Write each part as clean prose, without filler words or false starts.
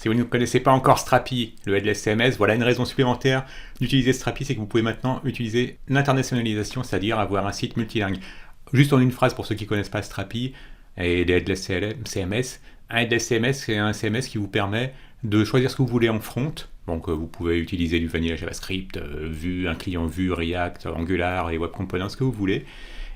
Si vous ne connaissez pas encore Strapi, le headless CMS, voilà une raison supplémentaire d'utiliser Strapi, c'est que vous pouvez maintenant utiliser l'internationalisation, c'est-à-dire avoir un site multilingue. Juste en une phrase pour ceux qui ne connaissent pas Strapi et les headless CMS, un headless CMS, c'est un CMS qui vous permet de choisir ce que vous voulez en front. Donc vous pouvez utiliser du vanilla JavaScript, Vue, un client Vue, React, Angular et Web Components, ce que vous voulez.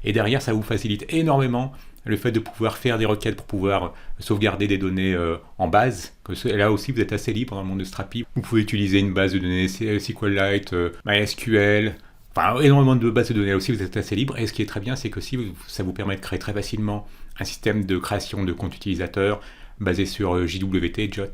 Et derrière, ça vous facilite énormément le fait de pouvoir faire des requêtes pour pouvoir sauvegarder des données en base. Là aussi, vous êtes assez libre dans le monde de Strapi. Vous pouvez utiliser une base de données SQLite, MySQL, enfin énormément de bases de données. Là aussi, vous êtes assez libre. Et ce qui est très bien, c'est que ça vous permet de créer très facilement un système de création de compte utilisateur basé sur JWT, JOT.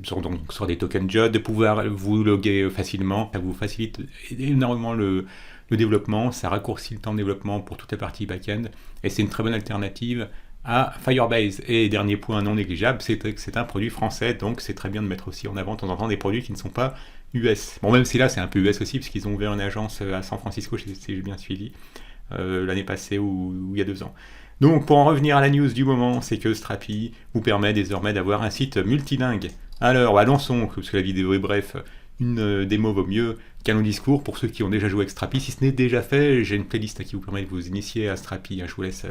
Sur des tokens JOT, de pouvoir vous loguer facilement. Ça vous facilite énormément le développement, ça raccourcit le temps de développement pour toute la partie back-end, et c'est une très bonne alternative à Firebase. Et dernier point non négligeable, c'est que c'est un produit français, donc c'est très bien de mettre aussi en avant de temps en temps des produits qui ne sont pas US. Bon, même si là c'est un peu US aussi, parce qu'ils ont ouvert une agence à San Francisco, si j'ai bien suivi, l'année passée ou il y a 2 ans. Donc pour en revenir à la news du moment, c'est que Strapi vous permet désormais d'avoir un site multilingue. Alors, lançons, parce que la vidéo est bref, une démo vaut mieux qu'un long discours pour ceux qui ont déjà joué avec Strapi. Si ce n'est déjà fait, j'ai une playlist qui vous permet de vous initier à Strapi. Je vous laisse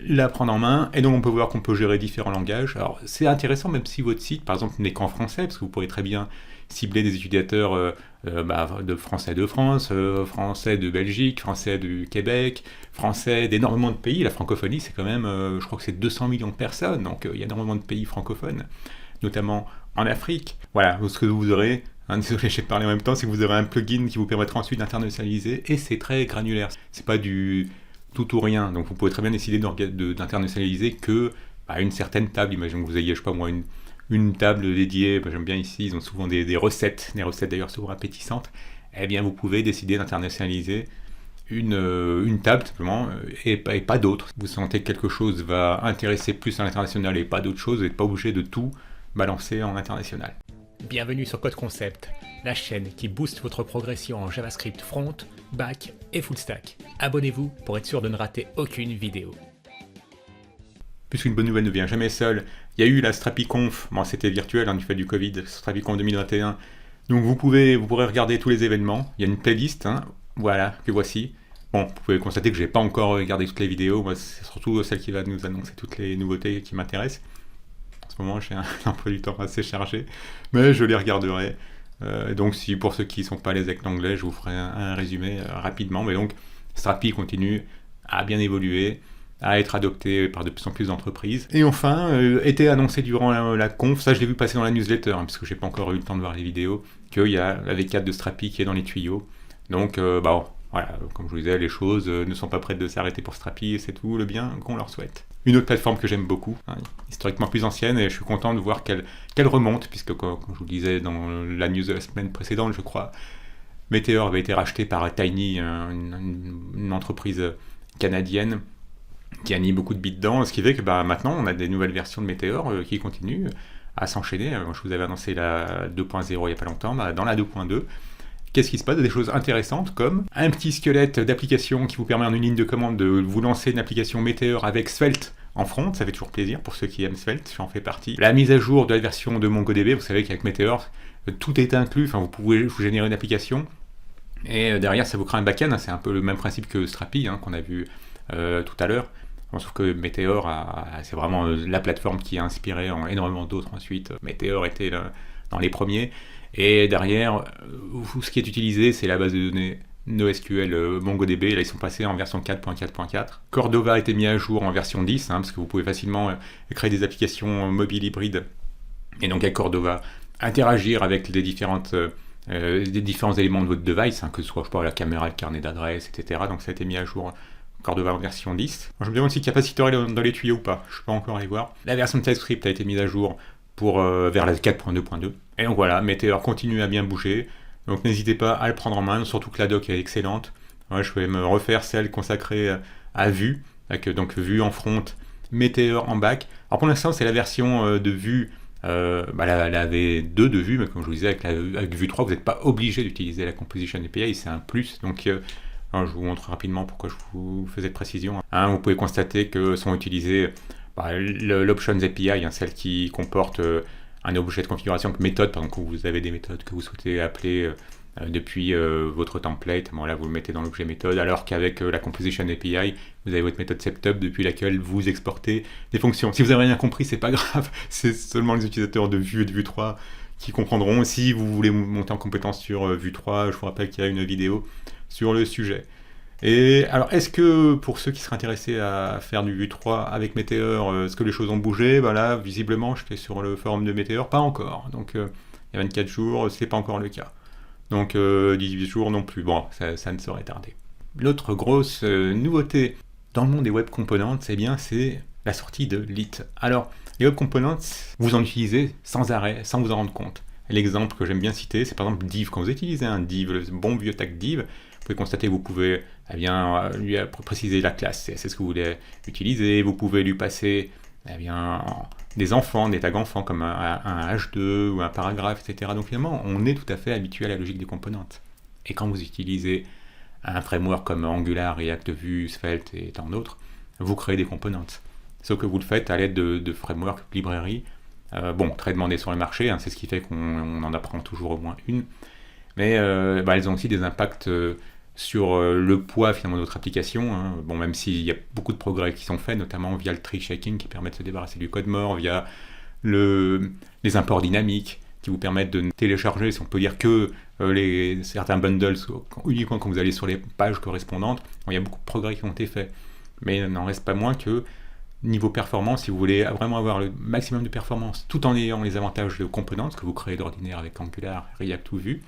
la prendre en main. Et donc on peut voir qu'on peut gérer différents langages. Alors c'est intéressant même si votre site, par exemple, n'est qu'en français, parce que vous pourrez très bien cibler des utilisateurs de français de France, français de Belgique, français du Québec, français d'énormément de pays. La francophonie, c'est quand même, je crois que c'est 200 millions de personnes, donc il y a énormément de pays francophones, notamment en Afrique. Voilà, ce que vous aurez, désolé, j'ai parlé en même temps, c'est que vous aurez un plugin qui vous permettra ensuite d'internationaliser, et c'est très granulaire. C'est pas du tout ou rien, donc vous pouvez très bien décider d'internationaliser que une certaine table. Imaginons que vous ayez, je sais pas moi, une table dédiée, j'aime bien ici, ils ont souvent des recettes d'ailleurs souvent appétissantes. Eh bien, vous pouvez décider d'internationaliser une table simplement et pas d'autres. Vous sentez que quelque chose va intéresser plus à l'international et pas d'autres choses, vous n'êtes pas obligé de tout balancer en international. Bienvenue sur Code Concept, la chaîne qui booste votre progression en JavaScript front, back et full stack. Abonnez-vous pour être sûr de ne rater aucune vidéo. Puisqu'une bonne nouvelle ne vient jamais seule, il y a eu la StrapiConf, bon c'était virtuel du fait du Covid, StrapiConf 2021, donc vous pourrez regarder tous les événements, il y a une playlist, voilà, que voici. Bon, vous pouvez constater que je n'ai pas encore regardé toutes les vidéos, moi c'est surtout celle qui va nous annoncer toutes les nouveautés qui m'intéressent. En ce moment j'ai un emploi du temps assez chargé, mais je les regarderai. Donc pour ceux qui ne sont pas à l'aise avec l'anglais, je vous ferai un résumé rapidement, mais donc Strapi continue à bien évoluer, à être adopté par de plus en plus d'entreprises. Et enfin, était annoncé durant la conf, ça je l'ai vu passer dans la newsletter, parce que j'ai pas encore eu le temps de voir les vidéos, qu'il y a la V4 de Strapi qui est dans les tuyaux. Donc, voilà, comme je vous disais, les choses ne sont pas prêtes de s'arrêter pour Strapi, et c'est tout le bien qu'on leur souhaite. Une autre plateforme que j'aime beaucoup, historiquement plus ancienne, et je suis content de voir qu'elle remonte, puisque comme je vous le disais dans la news de la semaine précédente, je crois, Meteor avait été racheté par Tiny, une entreprise canadienne, qui a mis beaucoup de bits dedans, ce qui fait que maintenant on a des nouvelles versions de Meteor qui continuent à s'enchaîner. Je vous avais annoncé la 2.0 il n'y a pas longtemps, dans la 2.2, qu'est-ce qui se passe? Des choses intéressantes comme un petit squelette d'application qui vous permet en une ligne de commande de vous lancer une application Meteor avec Svelte en front, ça fait toujours plaisir pour ceux qui aiment Svelte, j'en fais partie. La mise à jour de la version de MongoDB, vous savez qu'avec Meteor, tout est inclus, vous pouvez vous générer une application, et derrière ça vous crée un back-end, c'est un peu le même principe que Strapi qu'on a vu tout à l'heure. Sauf que Meteor, c'est vraiment la plateforme qui a inspiré énormément d'autres ensuite. Meteor était dans les premiers. Et derrière, ce qui est utilisé, c'est la base de données NoSQL MongoDB. Là, ils sont passés en version 4.4.4. Cordova a été mis à jour en version 10, parce que vous pouvez facilement créer des applications mobiles hybrides. Et donc, avec Cordova, interagir avec des différents éléments de votre device, que ce soit la caméra, le carnet d'adresse, etc. Donc, ça a été mis à jour Cordova en version 10. Je me demande si Capacitory est dans les tuyaux ou pas, je ne suis pas encore allé voir. La version de TypeScript a été mise à jour vers la 4.2.2. Et donc voilà, Meteor continue à bien bouger, donc n'hésitez pas à le prendre en main, surtout que la doc est excellente. Je vais me refaire celle consacrée à Vue, donc Vue en front, Meteor en back. Alors pour l'instant c'est la version de Vue, la V2 de Vue, mais comme je vous disais avec Vue 3, vous n'êtes pas obligé d'utiliser la Composition API, c'est un plus, donc je vous montre rapidement pourquoi je vous faisais de précision. Vous pouvez constater que sont utilisées l'Options API, celle qui comporte un objet de configuration avec méthode, par exemple, quand vous avez des méthodes que vous souhaitez appeler depuis votre template, bon là vous le mettez dans l'objet méthode, alors qu'avec la Composition API, vous avez votre méthode setup depuis laquelle vous exportez des fonctions. Si vous n'avez rien compris, c'est pas grave, c'est seulement les utilisateurs de Vue et de Vue 3 qui comprendront. Si vous voulez monter en compétence sur Vue 3, je vous rappelle qu'il y a une vidéo sur le sujet. Et alors, est-ce que pour ceux qui seraient intéressés à faire du Vue 3 avec Meteor, est-ce que les choses ont bougé? Bah là, visiblement, j'étais sur le forum de Meteor, pas encore. Donc, il y a 24 jours, c'est pas encore le cas. Donc 18 jours non plus. Bon, ça ne saurait tarder. L'autre grosse nouveauté dans le monde des web components, c'est la sortie de Lit. Alors, les web components, vous en utilisez sans arrêt, sans vous en rendre compte. L'exemple que j'aime bien citer, c'est par exemple Div. Quand vous utilisez un Div, le bon vieux tag Div, vous pouvez constater que vous pouvez lui préciser la classe, c'est ce que vous voulez utiliser. Vous pouvez lui passer des enfants, des tags enfants comme un H2 ou un paragraphe, etc. Donc finalement, on est tout à fait habitué à la logique des componentes. Et quand vous utilisez un framework comme Angular, React, Vue, Svelte et tant d'autres, vous créez des componentes. Sauf que vous le faites à l'aide de frameworks, librairies, très demandées sur le marché, c'est ce qui fait qu'on en apprend toujours au moins une, mais elles ont aussi des impacts sur le poids finalement de votre application. Même s'il y a beaucoup de progrès qui sont faits, notamment via le tree shaking qui permet de se débarrasser du code mort, via les imports dynamiques qui vous permettent de télécharger, si on peut dire que certains bundles uniquement quand vous allez sur les pages correspondantes. Il y a beaucoup de progrès qui ont été faits, mais il n'en reste pas moins que niveau performance, si vous voulez vraiment avoir le maximum de performance tout en ayant les avantages de componentes que vous créez d'ordinaire avec Angular, React ou Vue,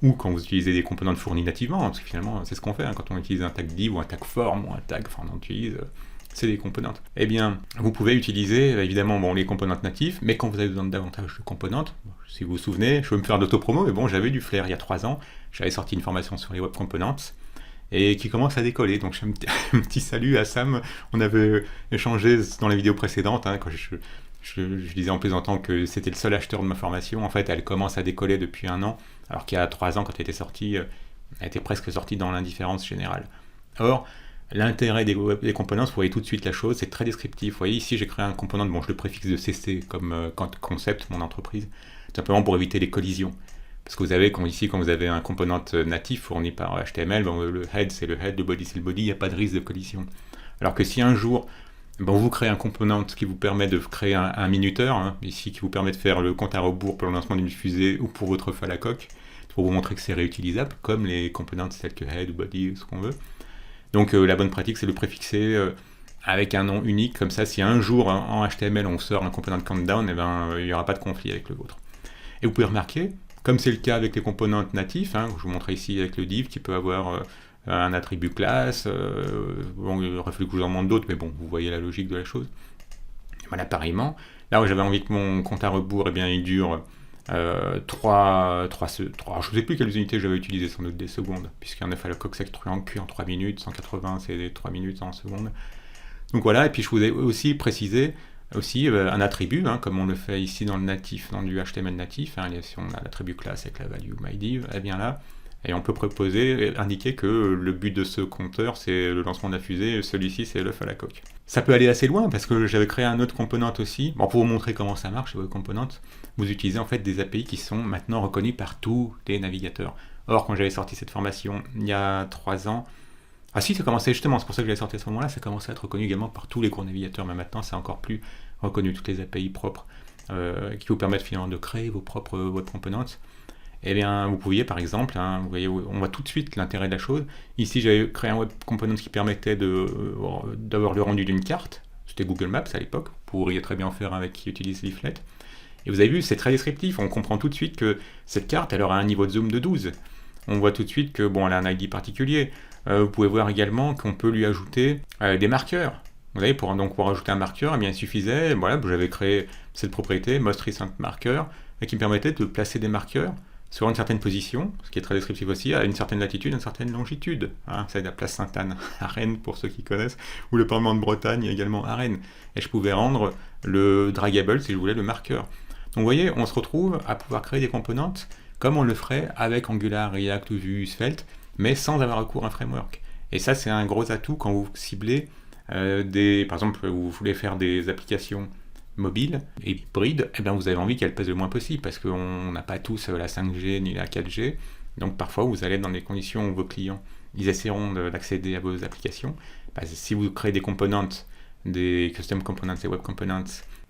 ou quand vous utilisez des componentes fournies nativement, parce que finalement c'est ce qu'on fait quand on utilise un tag div ou un tag form ou un tag, on utilise, c'est des componentes. Eh bien, vous pouvez utiliser évidemment les componentes natives, mais quand vous avez besoin de davantage de componentes, si vous vous souvenez, je veux me faire d'autopromo, mais j'avais du flair il y a 3 ans, j'avais sorti une formation sur les web components, et qui commence à décoller. Donc un petit salut à Sam, on avait échangé dans la vidéo précédente, quand je disais en plaisantant que c'était le seul acheteur de ma formation. En fait, elle commence à décoller depuis 1 an, alors qu'il y a 3 ans, quand elle était sortie, elle était presque sortie dans l'indifférence générale. Or, l'intérêt des components, vous voyez tout de suite la chose, c'est très descriptif. Vous voyez, ici, j'ai créé un component, je le préfixe de CC comme concept, mon entreprise, tout simplement pour éviter les collisions. Parce que vous avez, quand vous avez un component natif fourni par HTML, le head c'est le head, le body c'est le body, il n'y a pas de risque de collision. Alors que si un jour, vous créez un component qui vous permet de créer un minuteur, ici qui vous permet de faire le compte à rebours pour le lancement d'une fusée ou pour votre feu à la coque, pour vous montrer que c'est réutilisable, comme les components tels que head ou body, ou ce qu'on veut. Donc la bonne pratique, c'est de le préfixer avec un nom unique, comme ça, si un jour en HTML on sort un component countdown, il n'y aura pas de conflit avec le vôtre. Et vous pouvez remarquer, comme c'est le cas avec les components natifs, je vous montre ici avec le div qui peut avoir un attribut classe, il aurait fallu que je vous en montre d'autres, mais vous voyez la logique de la chose. Voilà, pareillement, là où j'avais envie que mon compte à rebours, il dure 3, je ne sais plus quelles unités j'avais utilisées, sans doute des secondes, puisqu'un œuf à la coque sec cuit en 3 minutes, 180 c'est 3 minutes en secondes. Donc voilà, et puis je vous ai aussi précisé un attribut, comme on le fait ici dans le natif, dans du HTML natif, si on a l'attribut classe avec la value myDiv, là, et on peut indiquer que le but de ce compteur c'est le lancement de la fusée, celui-ci c'est l'œuf à la coque. Ça peut aller assez loin parce que j'avais créé un autre component aussi. Pour vous montrer comment ça marche, les web components, vous utilisez en fait des API qui sont maintenant reconnus par tous les navigateurs. Or, quand j'avais sorti cette formation il y a 3 ans, ça commençait justement, c'est pour ça que j'avais sorti à ce moment-là, ça commençait à être reconnu également par tous les gros navigateurs, mais maintenant c'est encore plus reconnu, toutes les API propres qui vous permettent finalement de créer vos propres web components. Vous pouviez par exemple, vous voyez, on voit tout de suite l'intérêt de la chose. Ici j'avais créé un web component qui permettait d'avoir le rendu d'une carte, c'était Google Maps à l'époque, vous pourriez très bien en faire avec qui utilise Leaflet. Et vous avez vu, c'est très descriptif, on comprend tout de suite que cette carte, elle aura un niveau de zoom de 12. On voit tout de suite que, elle a un ID particulier. Vous pouvez voir également qu'on peut lui ajouter des marqueurs. Vous voyez, pour ajouter un marqueur, il suffisait, j'avais créé cette propriété, most recent marker, qui me permettait de placer des marqueurs sur une certaine position, ce qui est très descriptif aussi, à une certaine latitude, à une certaine longitude. C'est la place Sainte-Anne à Rennes, pour ceux qui connaissent, ou le Parlement de Bretagne également à Rennes. Et je pouvais rendre le draggable, si je voulais, le marqueur. Donc vous voyez, on se retrouve à pouvoir créer des componentes comme on le ferait avec Angular, React ou Vue, Svelte, mais sans avoir recours à un framework. Et ça, c'est un gros atout quand vous ciblez par exemple, vous voulez faire des applications mobile et hybride, eh bien vous avez envie qu'elle pèse le moins possible parce qu'on n'a pas tous la 5G ni la 4G. Donc parfois vous allez être dans des conditions où vos clients ils essaieront d'accéder à vos applications. Si vous créez des components, des custom components et web components,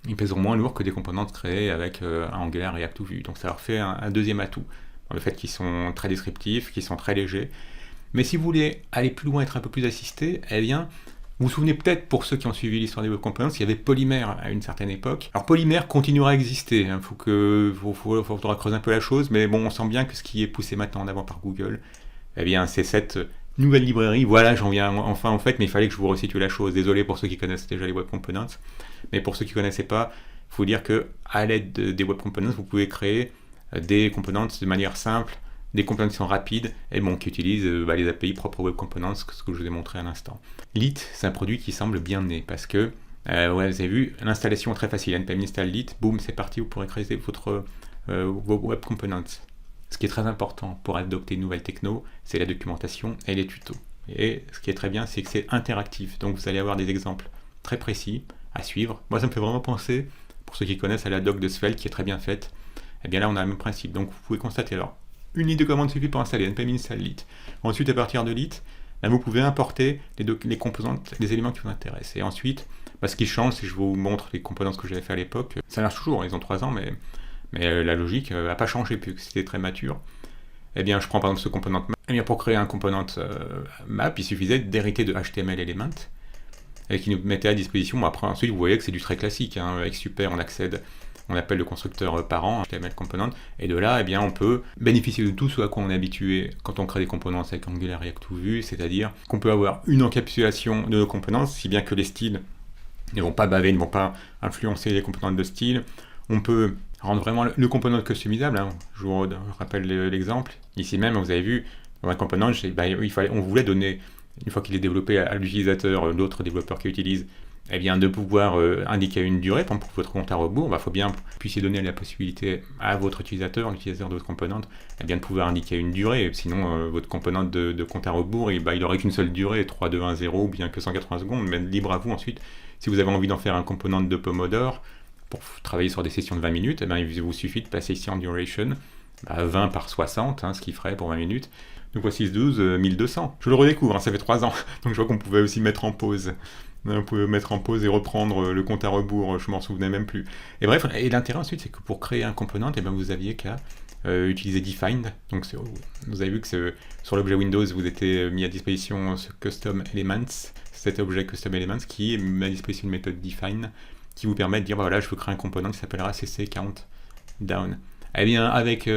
ils pèseront moins lourd que des components créés avec un Angular, React ou Vue. Donc ça leur fait un deuxième atout, dans le fait qu'ils sont très descriptifs, qu'ils sont très légers. Mais si vous voulez aller plus loin, être un peu plus assisté, eh bien, vous vous souvenez peut-être, pour ceux qui ont suivi l'histoire des web components, il y avait Polymer à une certaine époque. Alors Polymer continuera à exister, il faudra creuser un peu la chose, mais bon, on sent bien que ce qui est poussé maintenant en avant par Google, eh bien, c'est cette nouvelle librairie. Voilà, j'en viens enfin en fait, mais il fallait que je vous resitue la chose. Désolé pour ceux qui connaissent déjà les web components, mais pour ceux qui ne connaissaient pas, il faut dire que à l'aide des web components, vous pouvez créer des components de manière simple, des components qui sont rapides et bon, qui utilisent les API propres web components, ce que je vous ai montré à l'instant. Lit, c'est un produit qui semble bien né parce que vous avez vu, l'installation est très facile. npm install lit, boum, c'est parti, vous pourrez créer vos web components. Ce qui est très important pour adopter une nouvelle techno, c'est la documentation et les tutos. Et ce qui est très bien, c'est que c'est interactif. Donc vous allez avoir des exemples très précis à suivre. Moi, ça me fait vraiment penser, pour ceux qui connaissent, à la doc de Svelte qui est très bien faite. Et bien là, on a le même principe. Donc vous pouvez constater alors, une ligne de commande suffit pour installer npm install lit. Ensuite, à partir de lit, là, vous pouvez importer les composantes, les éléments qui vous intéressent. Et ensuite, ce qui change, si je vous montre les composantes que j'avais fait à l'époque, ça marche toujours, ils ont 3 ans, mais la logique n'a pas changé puisque c'était très mature. Eh bien, je prends par exemple ce component map. Eh bien, pour créer un component map, il suffisait d'hériter de HTML element et qui nous mettait à disposition. Après, ensuite, vous voyez que c'est du très classique. Avec Super, on appelle le constructeur parent, HTML component, et de là, eh bien, on peut bénéficier de tout ce à quoi on est habitué quand on crée des components avec Angular, React ou Vue, c'est-à-dire qu'on peut avoir une encapsulation de nos components, si bien que les styles ne vont pas baver, ne vont pas influencer les composantes de style. On peut rendre vraiment le component customisable. Je vous rappelle l'exemple. Ici même, vous avez vu, dans un component, on voulait donner, une fois qu'il est développé à l'utilisateur, l'autre développeur qui l'utilise, eh bien, de pouvoir indiquer une durée, par exemple pour votre compte à rebours. Il faut bien que vous puissiez donner la possibilité à votre utilisateur, l'utilisateur de votre component, eh bien, de pouvoir indiquer une durée. Sinon, votre component de compte à rebours, il n'aurait qu'une seule durée, 3, 2, 1, 0, ou bien que 180 secondes, mais libre à vous ensuite. Si vous avez envie d'en faire un component de Pomodoro, pour travailler sur des sessions de 20 minutes, eh bien, il vous suffit de passer ici en duration, 20 par 60, ce qui ferait pour 20 minutes. Donc voici 12, 1200. Je le redécouvre, ça fait 3 ans. Donc je vois qu'on pouvait aussi mettre en pause. On pouvait mettre en pause et reprendre le compte à rebours, je m'en souvenais même plus. Et bref, et l'intérêt ensuite, c'est que pour créer un component, eh bien, vous aviez qu'à utiliser defined. Donc vous avez vu que sur l'objet Windows, vous étiez mis à disposition ce custom elements, cet objet custom elements qui met à disposition une méthode define qui vous permet de dire, voilà, je veux créer un component qui s'appellera cc count down. Eh bien, avec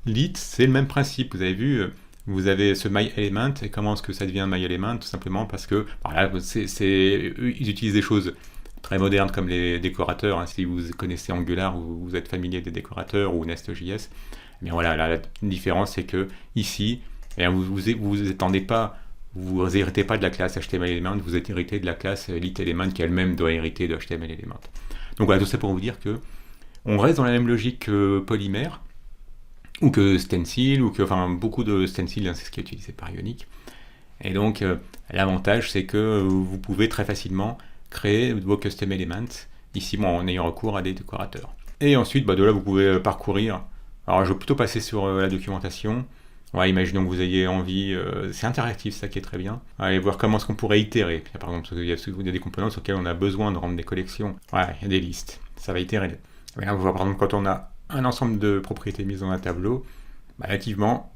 lit, c'est le même principe. Vous avez vu, vous avez ce myElement, et comment est-ce que ça devient myElement? Tout simplement parce que, voilà, ils utilisent des choses très modernes comme les décorateurs. Si vous connaissez Angular ou vous êtes familier des décorateurs ou Nest.js, eh bien voilà, la différence c'est que ici, eh bien, vous étendez pas. Vous héritez pas de la classe HTML element, vous héritez de la classe lit element qui elle-même doit hériter de HTML element. Donc voilà, tout ça pour vous dire que on reste dans la même logique que Polymer, ou que Stencil, beaucoup de Stencil, c'est ce qui est utilisé par Ionic. Et donc l'avantage c'est que vous pouvez très facilement créer vos custom elements, ici en ayant recours à des décorateurs. Et ensuite, de là vous pouvez parcourir. Alors je vais plutôt passer sur la documentation. Ouais, imaginons que vous ayez envie, c'est interactif, ça qui est très bien. Allez voir comment est-ce qu'on pourrait itérer. Par exemple, il y a des composants sur lesquels on a besoin de rendre des collections. Ouais, il y a des listes, ça va itérer. Mais là, vous voyez, par exemple, quand on a un ensemble de propriétés mises dans un tableau, nativement,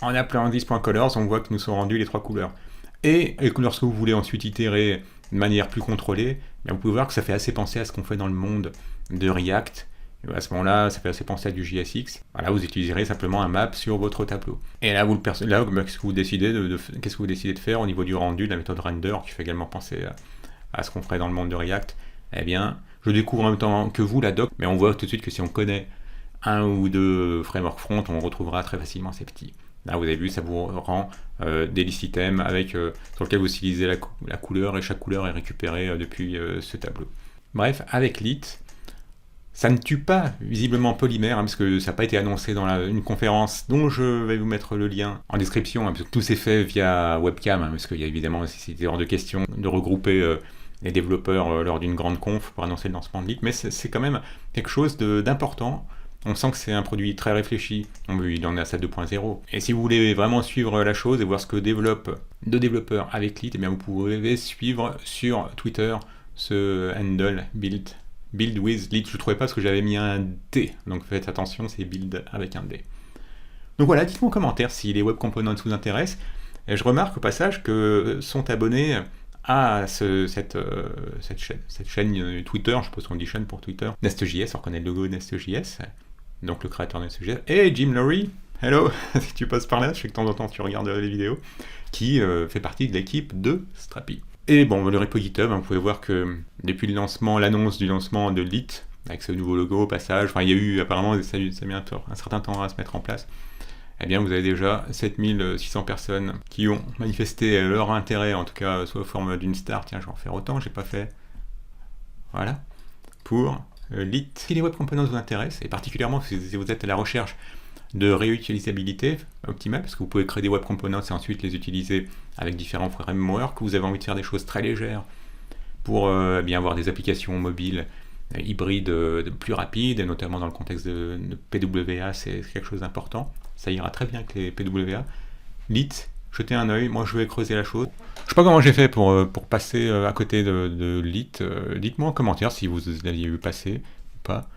en appelant this.colors, on voit que nous sont rendus les 3 couleurs. Et lorsque vous voulez ensuite itérer de manière plus contrôlée, vous pouvez voir que ça fait assez penser à ce qu'on fait dans le monde de React. Et à ce moment-là, ça fait assez penser à du JSX. Voilà, vous utiliserez simplement un map sur votre tableau. Et là, qu'est-ce que vous décidez de faire au niveau du rendu de la méthode render, qui fait également penser à ce qu'on ferait dans le monde de React? Eh bien, je découvre en même temps que vous la doc, mais on voit tout de suite que si on connaît un ou deux frameworks front, on retrouvera très facilement ces petits. Là, vous avez vu, ça vous rend des list items sur lesquels vous utilisez la couleur, et chaque couleur est récupérée depuis ce tableau. Bref, avec lit, ça ne tue pas visiblement Polymer, parce que ça n'a pas été annoncé dans une conférence dont je vais vous mettre le lien en description, parce que tout s'est fait via webcam, parce qu'il y a évidemment, c'était hors de question de regrouper les développeurs lors d'une grande conf pour annoncer le lancement de Lit, mais c'est quand même quelque chose d'important. On sent que c'est un produit très réfléchi. Il en est à sa 2.0. Et si vous voulez vraiment suivre la chose et voir ce que développent deux développeurs avec Lit, eh bien vous pouvez suivre sur Twitter ce handle build with Lit. Je ne trouvais pas parce que j'avais mis un D. Donc faites attention, c'est build avec un D. Donc voilà, dites-moi en commentaire si les web components vous intéressent. Et je remarque au passage que sont abonnés à cette chaîne Twitter, je suppose qu'on dit chaîne pour Twitter, Nest.js, on reconnaît le logo Nest.js, donc le créateur de Nest.js, et Jim Laurie, hello, si tu passes par là, je sais que de temps en temps tu regardes les vidéos, qui fait partie de l'équipe de Strapi. Et bon, le repo GitHub, vous pouvez voir que depuis l'annonce du lancement de Lit, avec ce nouveau logo au passage, il y a eu apparemment, ça a mis un certain temps à se mettre en place, eh bien vous avez déjà 7600 personnes qui ont manifesté leur intérêt, en tout cas sous la forme d'une star. Tiens, je vais en faire autant, j'ai pas fait. Voilà, pour Lit. Si les web components vous intéressent, et particulièrement si vous êtes à la recherche de réutilisabilité optimale, parce que vous pouvez créer des web components et ensuite les utiliser avec différents frameworks, que vous avez envie de faire des choses très légères pour bien avoir des applications mobiles hybrides plus rapides, et notamment dans le contexte de PWA, c'est quelque chose d'important. Ça ira très bien avec les PWA. Lit, jetez un œil, moi je vais creuser la chose. Je sais pas comment j'ai fait pour passer à côté de Lit. Dites-moi en commentaire si vous l'aviez vu passer ou pas.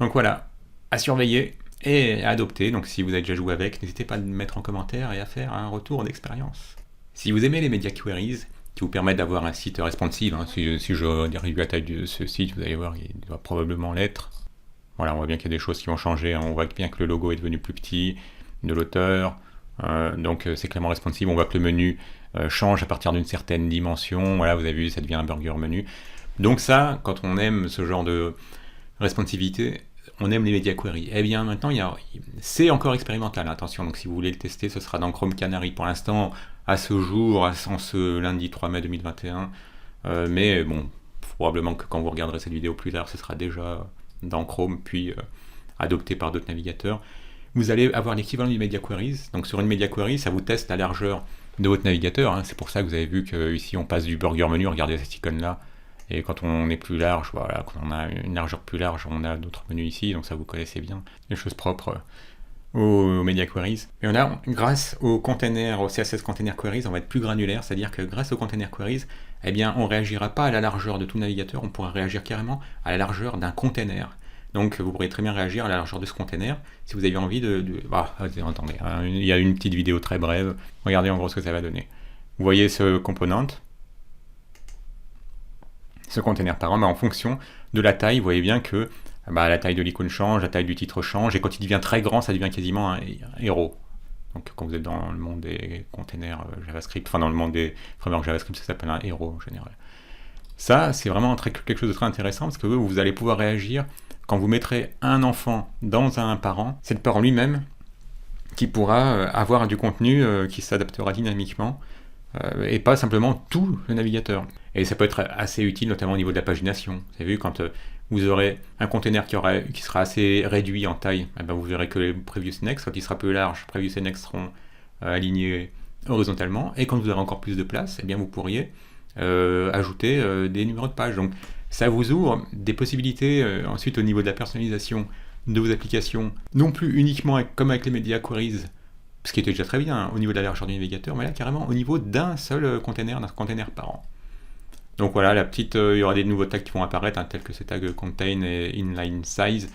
Donc voilà, à surveiller et à adopter. Donc si vous avez déjà joué avec, n'hésitez pas à le mettre en commentaire et à faire un retour d'expérience. Si vous aimez les media queries qui vous permettent d'avoir un site responsive, si je réduis la taille de ce site, vous allez voir, il doit probablement l'être. Voilà, on voit bien qu'il y a des choses qui vont changer, on voit bien que le logo est devenu plus petit, de l'auteur, donc c'est clairement responsive, on voit que le menu change à partir d'une certaine dimension, voilà, vous avez vu, ça devient un burger menu. Donc ça, quand on aime ce genre de responsivité, on aime les media queries. Eh bien maintenant, c'est encore expérimental, attention, donc si vous voulez le tester, ce sera dans Chrome Canary pour l'instant, à ce jour, en ce lundi 3 mai 2021, mais bon, probablement que quand vous regarderez cette vidéo plus tard, ce sera déjà dans Chrome, puis adopté par d'autres navigateurs. Vous allez avoir l'équivalent du Media Queries. Donc sur une Media Query, ça vous teste la largeur de votre navigateur. C'est pour ça que vous avez vu qu'ici on passe du burger menu, regardez cette icône-là. Et quand on est plus large, voilà, quand on a une largeur plus large, on a d'autres menus ici, donc ça vous connaissez bien. Les choses propres aux Media Queries. Et on a, grâce au CSS Container Queries, on va être plus granulaire, c'est-à-dire que grâce aux Container Queries, eh bien, on ne réagira pas à la largeur de tout navigateur, on pourra réagir carrément à la largeur d'un container. Donc vous pourrez très bien réagir à la largeur de ce container si vous avez envie attendez, il y a une petite vidéo très brève, regardez en gros ce que ça va donner. Vous voyez ce component, ce container parent, en fonction de la taille, vous voyez bien que la taille de l'icône change, la taille du titre change, et quand il devient très grand, ça devient quasiment un héros. Donc quand vous êtes dans le monde des containers JavaScript, enfin dans le monde des frameworks JavaScript, ça s'appelle un héros en général. Ça, c'est vraiment quelque chose de très intéressant, parce que vous allez pouvoir réagir quand vous mettrez un enfant dans un parent, c'est le parent lui-même qui pourra avoir du contenu qui s'adaptera dynamiquement, et pas simplement tout le navigateur. Et ça peut être assez utile, notamment au niveau de la pagination. Vous avez vu, quand vous aurez un container qui sera assez réduit en taille, vous verrez que les previous next, quand il sera plus large, previous et next seront alignés horizontalement, et quand vous aurez encore plus de place, eh bien vous pourriez ajouter des numéros de page. Donc ça vous ouvre des possibilités ensuite au niveau de la personnalisation de vos applications, non plus uniquement comme avec les media queries, ce qui était déjà très bien au niveau de la largeur du navigateur, mais là carrément au niveau d'un seul container, d'un container par an. Donc voilà, il y aura des nouveaux tags qui vont apparaître, tels que ces tags contain et inline size.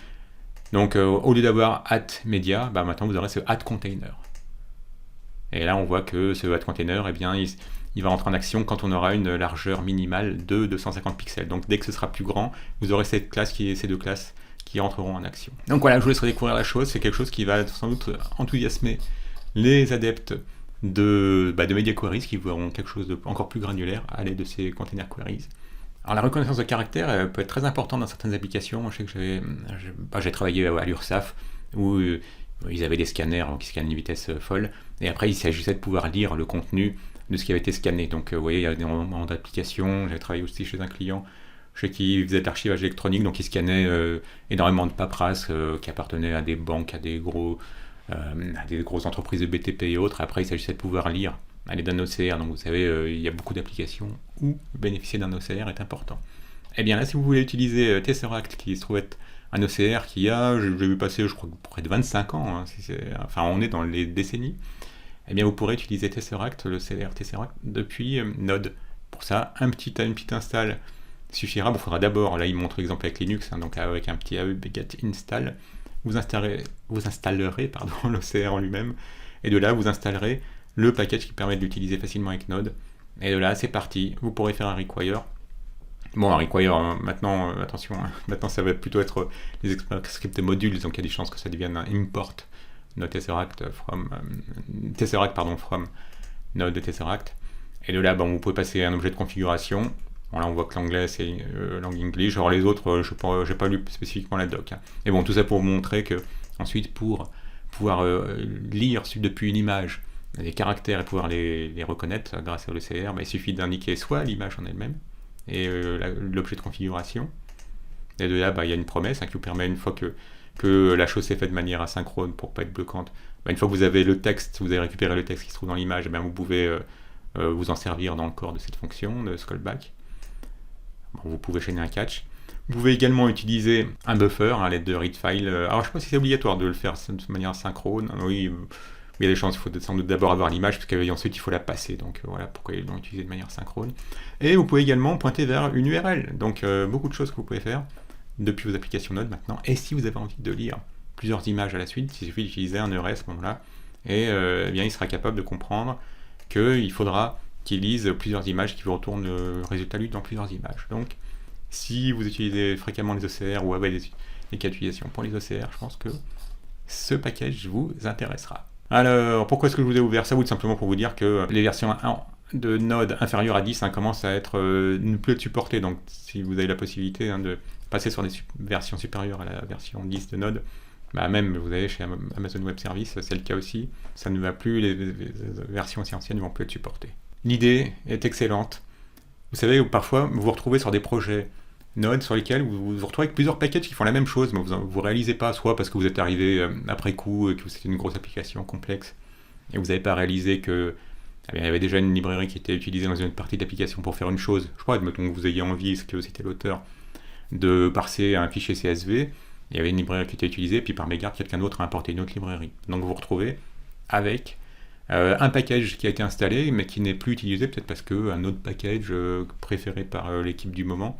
Donc au lieu d'avoir @media, maintenant vous aurez ce @container. Et là on voit que ce @container, eh bien, il va rentrer en action quand on aura une largeur minimale de 250 pixels. Donc dès que ce sera plus grand, vous aurez ces deux classes qui entreront en action. Donc voilà, je vous laisse redécouvrir la chose, c'est quelque chose qui va sans doute enthousiasmer les adeptes de media queries qui verront quelque chose de encore plus granulaire à l'aide de ces container queries. Alors la reconnaissance de caractère peut être très importante dans certaines applications. Je sais que j'ai travaillé à l'URSSAF où ils avaient des scanners qui scannent à une vitesse folle, et après il s'agissait de pouvoir lire le contenu de ce qui avait été scanné. Donc vous voyez, il y a des moments d'application. J'avais travaillé aussi chez un client chez qui faisait de l'archivage électronique, donc il scannait énormément de paperasse qui appartenaient à des banques, à des grosses entreprises de BTP et autres. Après il s'agissait de pouvoir lire Elle est d'un OCR, donc vous savez, il y a beaucoup d'applications où bénéficier d'un OCR est important. Et bien là, si vous voulez utiliser Tesseract, qui se trouve être un OCR qui a, j'ai vu passer, je crois, près de 25 ans, hein, enfin on est dans les décennies, eh bien vous pourrez utiliser Tesseract, le CLR Tesseract, depuis Node. Pour ça, une petite install suffira. Il faudra d'abord, là il montre l'exemple avec Linux, hein, donc avec un petit apt-get install, vous installerez l'OCR en lui-même, et de là vous installerez le package qui permet de l'utiliser facilement avec Node. Et de là, c'est parti, vous pourrez faire un require. Bon, un require, maintenant, attention, hein, maintenant ça va plutôt être les scripts modules, donc il y a des chances que ça devienne un import Node Tesseract from Node Tesseract. Et de là, bon, vous pouvez passer un objet de configuration. Bon, là, on voit que l'anglais, c'est langue English. Alors les autres, je n'ai pas lu spécifiquement la doc. Hein. Et bon, tout ça pour vous montrer que, ensuite, pour pouvoir lire depuis une image les caractères et pouvoir les reconnaître grâce à l'OCR, il suffit d'indiquer soit l'image en elle-même et l'objet de configuration. Et de là, il y a une promesse qui vous permet, une fois que la chose s'est faite de manière asynchrone pour ne pas être bloquante, une fois que vous avez le texte, vous avez récupéré le texte qui se trouve dans l'image, vous pouvez vous en servir dans le corps de cette fonction de callback. Bon, vous pouvez chaîner un catch. Vous pouvez également utiliser un buffer à l'aide de readfile. Alors je ne sais pas si c'est obligatoire de le faire de manière synchrone. Oui, il y a des chances, il faut sans doute d'abord avoir l'image, parce qu'ensuite il faut la passer. Donc voilà pourquoi ils l'ont utilisé de manière synchrone. Et vous pouvez également pointer vers une URL. Donc beaucoup de choses que vous pouvez faire depuis vos applications Node maintenant. Et si vous avez envie de lire plusieurs images à la suite, il suffit d'utiliser un ERE à ce moment-là. Et bien, il sera capable de comprendre qu'il faudra qu'il lise plusieurs images, qui vous retourne le résultat lu dans plusieurs images. Donc, si vous utilisez fréquemment les OCR ou avez des cas d'utilisation pour les OCR, je pense que ce package vous intéressera. Alors, pourquoi est-ce que je vous ai ouvert ça? Tout simplement pour vous dire que les versions de Node inférieures à 10 commencent à être ne plus être supportées. Donc, si vous avez la possibilité de passer sur des versions supérieures à la version 10 de Node, même vous avez chez Amazon Web Services, c'est le cas aussi, ça ne va plus, les versions aussi anciennes ne vont plus être supportées. L'idée est excellente. Vous savez, parfois vous vous retrouvez sur des projets Node sur lesquels vous vous retrouvez avec plusieurs packages qui font la même chose, mais vous ne réalisez pas, soit parce que vous êtes arrivé après coup et que c'était une grosse application complexe et vous n'avez pas réalisé que il y avait déjà une librairie qui était utilisée dans une partie d'application pour faire une chose. Je crois, admettons que vous ayez envie, ce que c'était l'auteur, de parser un fichier CSV. Il y avait une librairie qui était utilisée, puis par mégarde, quelqu'un d'autre a importé une autre librairie. Donc vous vous retrouvez avec un package qui a été installé, mais qui n'est plus utilisé, peut-être parce qu'un autre package préféré par l'équipe du moment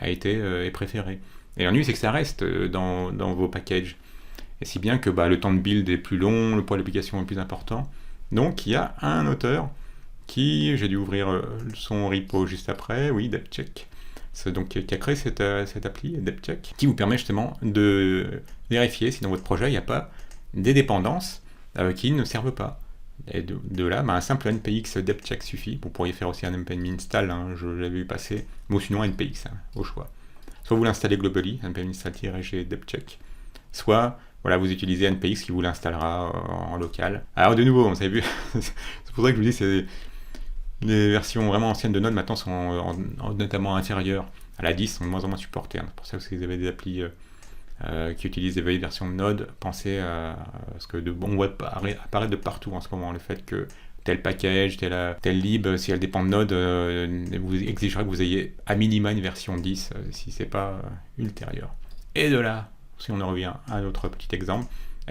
est préféré. Et l'ennui, c'est que ça reste dans vos packages. Et si bien que le temps de build est plus long, le poids de l'application est plus important. Donc il y a un auteur qui, j'ai dû ouvrir son repo juste après, oui, DebCheck, qui a créé cette appli DebCheck, qui vous permet justement de vérifier si dans votre projet il n'y a pas des dépendances qui ne servent pas. Et de là, un simple npx DebCheck suffit. Vous pourriez faire aussi un npm install, je l'avais vu passer, ou sinon un npx, au choix. Soit vous l'installez globally, npm install-g DebCheck, soit vous utilisez npx qui vous l'installera en local. Alors de nouveau, vous avez vu, c'est pour ça que je vous dis, les versions vraiment anciennes de Node maintenant sont notamment inférieures à la 10, sont de moins en moins supportées. C'est pour ça que si vous avez des applis qui utilisent des vieilles versions de Node, pensez à ce que de bons web apparaît de partout en ce moment. Le fait que tel package, tel lib, si elle dépend de Node, vous exigera que vous ayez à minima une version 10 si c'est pas ultérieur. Et de là, si on en revient à un autre petit exemple,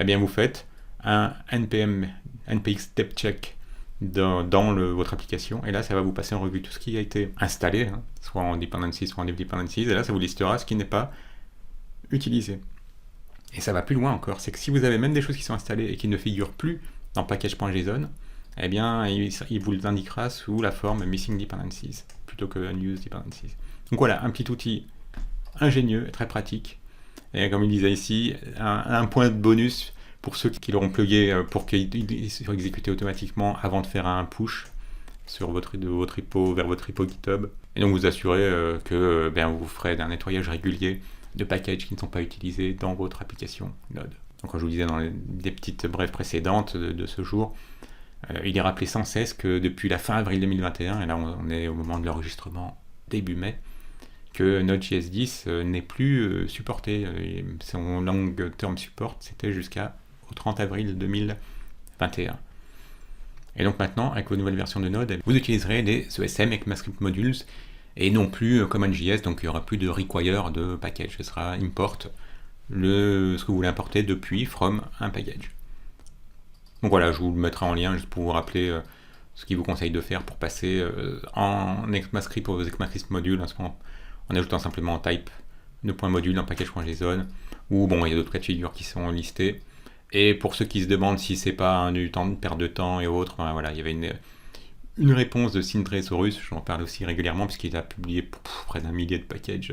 bien vous faites un npx DebCheck dans votre application, et là ça va vous passer en revue tout ce qui a été installé, soit en dependencies, soit en dependencies, et là ça vous listera ce qui n'est pas utilisé. Et ça va plus loin encore, c'est que si vous avez même des choses qui sont installées et qui ne figurent plus dans package.json, il vous l'indiquera sous la forme missing dependencies plutôt que unused dependencies. Donc voilà, un petit outil ingénieux, très pratique, et comme il disait ici, un point de bonus pour ceux qui l'auront plugué pour qu'il soit exécuté automatiquement avant de faire un push sur votre repo, vers votre repo GitHub. Et donc vous assurez que vous ferez un nettoyage régulier de packages qui ne sont pas utilisés dans votre application Node. Donc comme je vous disais dans des petites brèves précédentes de ce jour, il est rappelé sans cesse que depuis la fin avril 2021, et là on est au moment de l'enregistrement début mai, que Node.js 10 n'est plus supporté. Son long term support, c'était jusqu'au 30 avril 2021. Et donc maintenant, avec vos nouvelles versions de Node, vous utiliserez des ESM ECMAScript modules et non plus CommonJS, donc il n'y aura plus de require de package. Ce sera import ce que vous voulez importer depuis from un package. Donc voilà, je vous le mettrai en lien juste pour vous rappeler ce qu'il vous conseille de faire pour passer en ECMAScript pour vos ECMAScript modules en ajoutant simplement type de point module dans package.json, ou bon, il y a d'autres cas de figure qui sont listés. Et pour ceux qui se demandent si c'est pas du temps de perte de temps et autres, ben voilà, il y avait une réponse de Sindre Saurus, j'en parle aussi régulièrement puisqu'il a publié près d'un millier de packages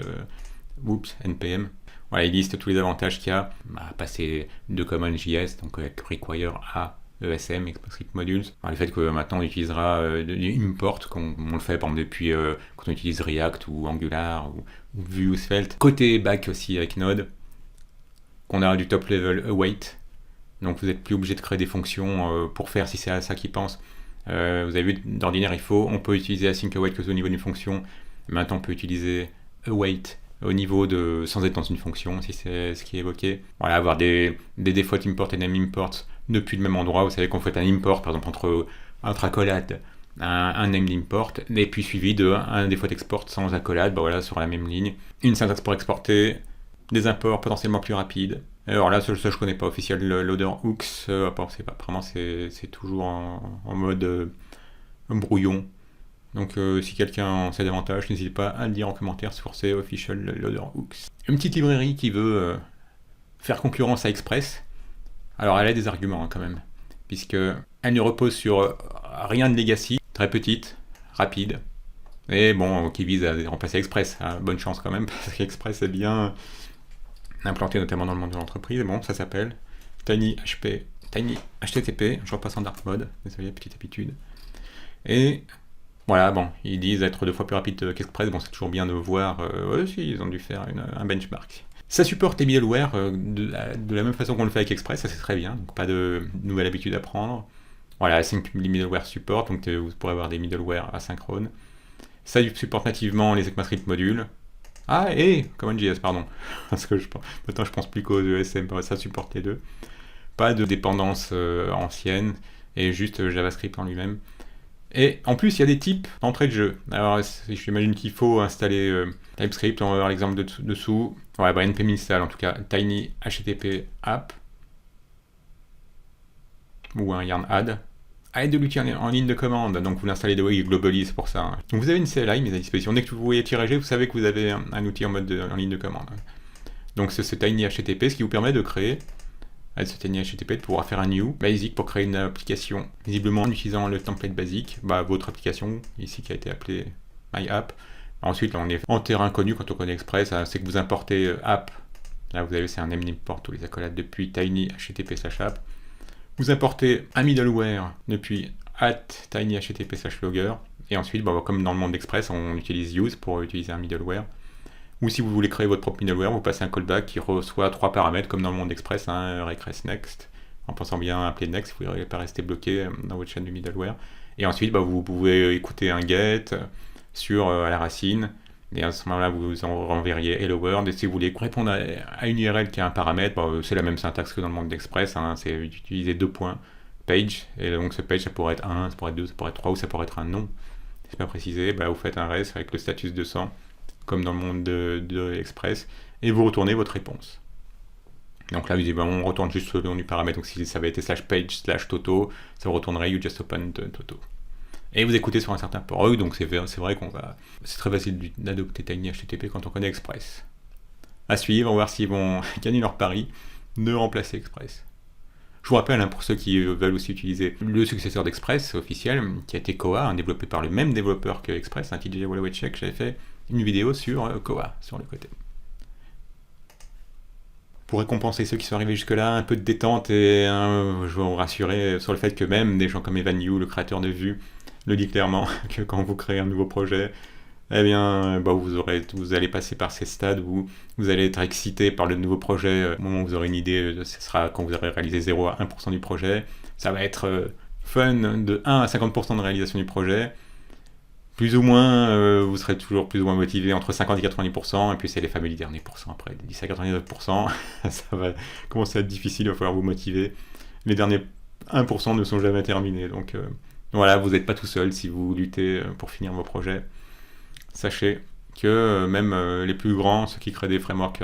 NPM. Voilà, il liste tous les avantages qu'il y a à passer de CommonJS, donc avec require à ESM, ECMAScript modules. Alors, le fait que maintenant on utilisera import, comme on le fait par exemple depuis quand on utilise React ou Angular ou Vue ou Svelte. Côté back aussi avec Node, qu'on a du top level await. Donc vous n'êtes plus obligé de créer des fonctions pour faire si c'est à ça qu'ils pensent. Vous avez vu, d'ordinaire, on peut utiliser async await que au niveau d'une fonction. Maintenant, on peut utiliser await au niveau sans être dans une fonction, si c'est ce qui est évoqué. Voilà, avoir des default import et name import depuis le même endroit. Vous savez qu'on fait un import, par exemple, entre accolade, un name import, et puis suivi d'un default export sans accolade, voilà, sur la même ligne. Une syntaxe pour exporter, des imports potentiellement plus rapides. Alors là, ça je connais pas officiel loader hooks, apparemment c'est toujours en mode brouillon. Donc si quelqu'un en sait davantage, n'hésitez pas à le dire en commentaire sur ces official loader hooks. Une petite librairie qui veut faire concurrence à Express. Alors elle a des arguments quand même, puisque elle ne repose sur rien de legacy, très petite, rapide, et bon, qui vise à remplacer Express. Bonne chance quand même, parce qu'Express est bien implanté notamment dans le monde de l'entreprise. Bon, ça s'appelle TinyHTTP, je repasse en dark mode, désolé, petite habitude. Et voilà, bon, ils disent être 2 fois plus rapide qu'Express, bon, c'est toujours bien de voir, si, ils ont dû faire un benchmark. Ça supporte les middleware de la même façon qu'on le fait avec Express, ça c'est très bien, donc pas de nouvelle habitude à prendre. Voilà, async middleware support, donc vous pourrez avoir des middleware asynchrones. Ça supporte nativement les ECMAScript modules. Et CommonJS, pardon. Parce que maintenant je pense plus qu'aux ESM, ça supporte les deux. Pas de dépendance ancienne, et juste JavaScript en lui-même. Et en plus, il y a des types d'entrée de jeu. Alors, j'imagine qu'il faut installer TypeScript, on va voir l'exemple dessous. Ouais, npm install en tout cas, TinyHTTP app, ou un yarn add. Aide de l'outil en ligne de commande, donc vous l'installez globally, c'est pour ça. Donc vous avez une CLI mise à disposition. Dès que vous voyez -G, vous savez que vous avez un outil en ligne de commande. Donc c'est ce TinyHTTP, ce qui vous permet de créer, avec ce TinyHTTP, de pouvoir faire un new basic pour créer une application, visiblement en utilisant le template basique, votre application, ici qui a été appelée MyApp. Ensuite, on est en terrain connu quand on connaît Express, c'est que vous importez app, là vous avez, c'est un name import, tous les accolades depuis tinyhttp/app. Vous importez un middleware depuis @tinyhttp/logger, et ensuite, comme dans le monde d'Express, on utilise use pour utiliser un middleware. Ou si vous voulez créer votre propre middleware, vous passez un callback qui reçoit 3 paramètres, comme dans le monde d'Express, request next, en pensant bien appeler next, vous n'allez pas rester bloqué dans votre chaîne du middleware. Et ensuite, vous pouvez écouter un get à la racine, et à ce moment-là, vous en renverriez hello world. Et si vous voulez répondre à une URL qui a un paramètre, c'est la même syntaxe que dans le monde d'Express, c'est utiliser 2 points, page, et donc ce page, ça pourrait être 1, ça pourrait être 2, ça pourrait être 3, ou ça pourrait être un nom. C'est pas précisé, vous faites un res avec le status 200, comme dans le monde de Express, et vous retournez votre réponse. Donc là, visiblement, on retourne juste le nom du paramètre, donc si ça avait été /page/toto, ça vous retournerait you just opened toto. Et vous écoutez sur un certain port, donc c'est vrai c'est très facile d'adopter TinyHTTP quand on connaît Express. À suivre, on va voir s'ils vont gagner leur pari de remplacer Express. Je vous rappelle, pour ceux qui veulent aussi utiliser le successeur d'Express officiel, qui a été Koa, développé par le même développeur que Express, TJ Wallowaycheck, j'avais fait une vidéo sur Koa, sur le côté. Pour récompenser ceux qui sont arrivés jusque-là, un peu de détente, et je vais vous rassurer sur le fait que même des gens comme Evan You, le créateur de Vue, le dit clairement, que quand vous créez un nouveau projet, vous allez passer par ces stades où vous allez être excité par le nouveau projet. Au moment où vous aurez une idée, ce sera quand vous aurez réalisé 0 à 1% du projet. Ça va être fun de 1 à 50% de réalisation du projet. Plus ou moins, vous serez toujours plus ou moins motivé entre 50 et 90%, et puis c'est les fameux derniers pourcents après, 10 à 99%, ça va commencer à être difficile, il va falloir vous motiver. Les derniers 1% ne sont jamais terminés, donc Voilà, vous n'êtes pas tout seul si vous luttez pour finir vos projets. Sachez que même les plus grands, ceux qui créent des frameworks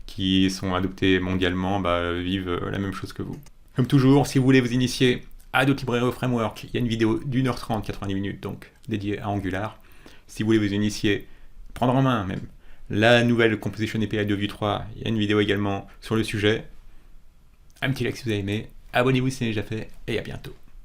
qui sont adoptés mondialement, vivent la même chose que vous. Comme toujours, si vous voulez vous initier à d'autres librairies au framework, il y a une vidéo d'1h30, 90 minutes, donc dédiée à Angular. Si vous voulez vous initier, prendre en main même, la nouvelle Composition API de Vue 3, il y a une vidéo également sur le sujet. Un petit like si vous avez aimé, abonnez-vous si ce n'est déjà fait, et à bientôt.